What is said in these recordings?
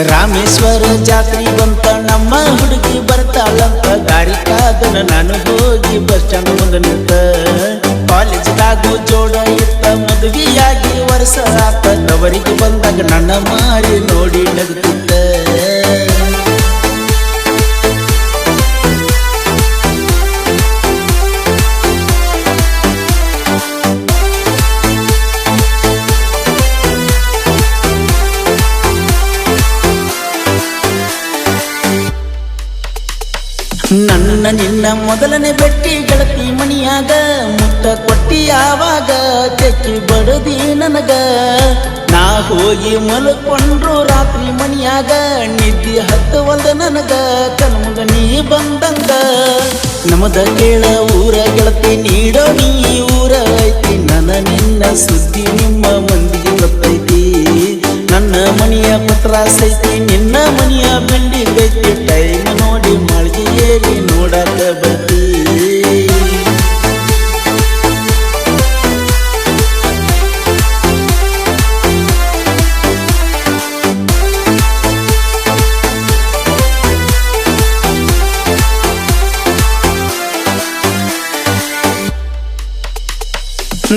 ರಾಮೇಶ್ವರ ಜಾತ್ರೆ ಬಂತ ನಮ್ಮ ಹುಡುಗಿ ಬರ್ತಾಳಂತ ಗಾಡಿ ಕಾದನ ನಾನು ಹೋಗಿ ಬಸ್ ಸ್ಟ್ಯಾಂಡ್ ಮುಂದೆ ನಿಂತ ಕಾಲೇಜ್ದಾಗು ಜೋಡ ಇತ್ತ ಮದುವೆಯಾಗಿ ವರ್ಷ ಆತ ತವರಿಗೆ ಬಂದಾಗ ನನ್ನ ಮಾರಿ ನೋಡಿ ನಗುತ್ತಿದ್ದ ನನ್ನ ನಿನ್ನ ಮೊದಲನೇ ಬೆಟ್ಟಿ ಗೆಳತಿ ಮಣಿಯಾಗ ಮುತ್ತ ಕೊಟ್ಟಿ ಯಾವಾಗ ತೆಕ್ಕಿ ಬಡದಿ ನನಗ ನಾ ಹೋಗಿ ಮಲ್ಕೊಂಡ್ರು ರಾತ್ರಿ ಮಣಿಯಾಗ ನಿದ್ದೆ ಹತ್ತವಲ್ದ ನನಗ ಕಣ್ಮುಗ ನೀ ಬಂದಂಗ ನಮದ ಕೇಳ ಊರ ಗೆಳತಿ ನೀಡೋ ನೀ ಊರ ಐತಿ ನನ್ನ ನಿನ್ನ ಸುದ್ದಿ ನಿಮ್ಮ ಮಂದಿಗೆ ಗೊತ್ತೈತಿ ನನ್ನ ಮನೆಯ ಪತ್ರ ಸೈತಿ ನಿನ್ನ ಮನೆಯ ಬಿಲ್ಡಿಂಗ್ ಐತಿ ಟೈಮ್ ನೋಡಿ ಮಾಳ್ಗಿ ಏರಿ ನೋಡಕ ಬರ್ತಿ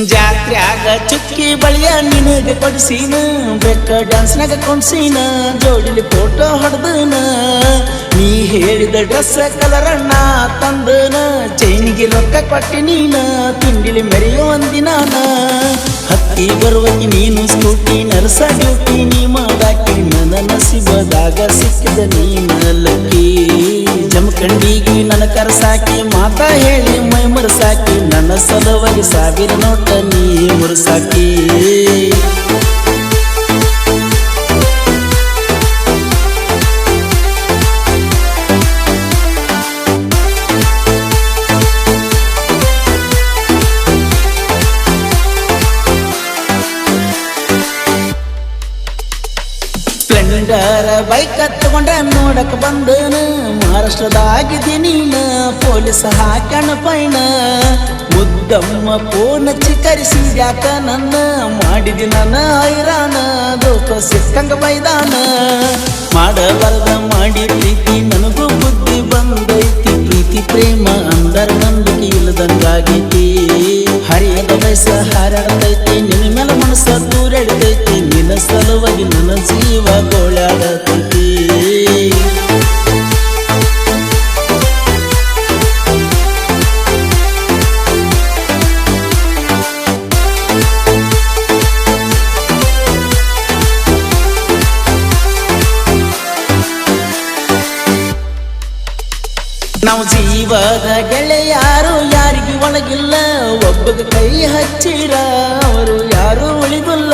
ಜಾತ್ರ್ಯಾಗ ಚುಕ್ಕಿ ಬಳಿಯ ನಿನಗೆ ಕೊಡಿಸಿನ ಬೆಕ್ಕ ಡ್ಯಾನ್ಸ್ನಾಗ ಕೊಂಡ್ಸಿನ ಜೋಡಿಲಿ ಫೋಟೋ ಹೊಡೆದನ ನೀ ಹೇಳಿದ ಡ್ರೆಸ್ ಕಲರಣ್ಣ ತಂದನ ಚೈನಿಗೆ ರೊಕ್ಕ ಕೊಟ್ಟಿ ನೀನ ತಿಂಡಿಲಿ ಮೆರೆಯೋ ಅಂದಿನಾನ ಹತ್ತಿ ಬರುವಾಗಿ ನೀನು ಸ್ಕೂಟಿ ನರ್ಸ ಡ್ಯೂಟಿ ನೀ ಮಾಡಾಕಿ ನನ್ನ ನಸಿಬದಾಗ ಸಿಕ್ಕಿದ ನೀನ ಲಕ್ಕಿ ಜಮಖಂಡಿಗೆ ನನ್ನ ಕರಸಾಕಿ ಮಾತಾ ಹೇಳಿ ಮೈ ಮರಸಾಕಿ ನನ್ನ ಸಲುವಾಗಿ ಸಾವಿರ ನೋಟ ನೀ ಮುರಸಾಕಿ ಸ್ಪ್ಲೆಂಡರ್ ಬೈಕ್ ಹತ್ತಕೊಂಡ ನೋಡಕ್ ಬಂದನ ಮಹಾರಾಷ್ಟ್ರದಾಗಿದ್ದೀನಿ ಪೊಲೀಸ್ ಹಾಕಣ ಪೈನ ಮುದ್ದಮ್ಮ ಫೋನ್ ಚಿಕ್ಕರಿಸಿದ್ಯಾಕ ನನ್ನ ಮಾಡಿದಿ ನನ್ನ ಹೈರಾಣ ದೋಸ್ತ ಸಿಕ್ಕಂಗ ಬೈದಾನ ಮಾಡಬಾರ್ದ ಮಾಡಿ ಪ್ರೀತಿ ನನಗೂ ಬುದ್ಧಿ ಬಂದೈತಿ ಪ್ರೀತಿ ಪ್ರೇಮ ಅಂದರ ನಂಬಿಕೆ ಇಲ್ಲದಂಗಾಗೈತಿ ಹರಿಯದ ವಯಸ್ಸ ಹಾರಾಡತೈತಿ ನಿನ್ನ ಮೇಲೆ ಮನಸ್ಸ ದೂರಡತೈತಿ ನಿನ್ನ ಸಲುವಾಗಿ ನನ್ನ ಜೀವ ಗೋಳಾಡತೈತಿ ನಾವು ಜೀವದ ಗೆಳೆಯಾರು ಯಾರಿಗೆ ಒಳಗಿಲ್ಲ ಒಬ್ಬಗ ಕೈ ಹಚ್ಚಿರ ಅವರು ಯಾರು ಉಳಿದಿಲ್ಲ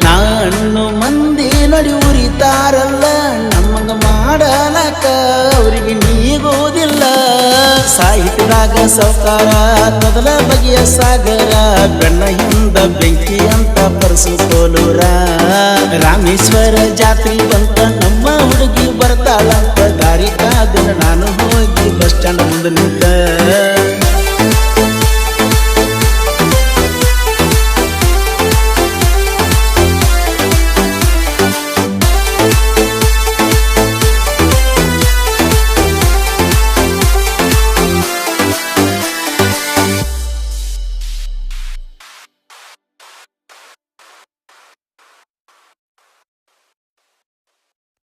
ನಾನು ಮಂದಿ ನೋಡಿ ಉರಿತಾರಲ್ಲ ನಮಗ ಮಾಡಲಕ ಅವರಿಗೆ ನೀಗೋದಿಲ್ಲ ಸಾಹಿತ್ಯದಾಗ ಸೌಕಾರ ಮೊದಲ ಬಗೆಯ ಸಾಗರ ಬೆಣ್ಣ ಹಿಂದ ಬೆಂಕಿ ಅಂತ ಪರಸು ಕೋಲೂರ ರಾಮೇಶ್ವರ ಜಾತ್ರೆ ಬಂತ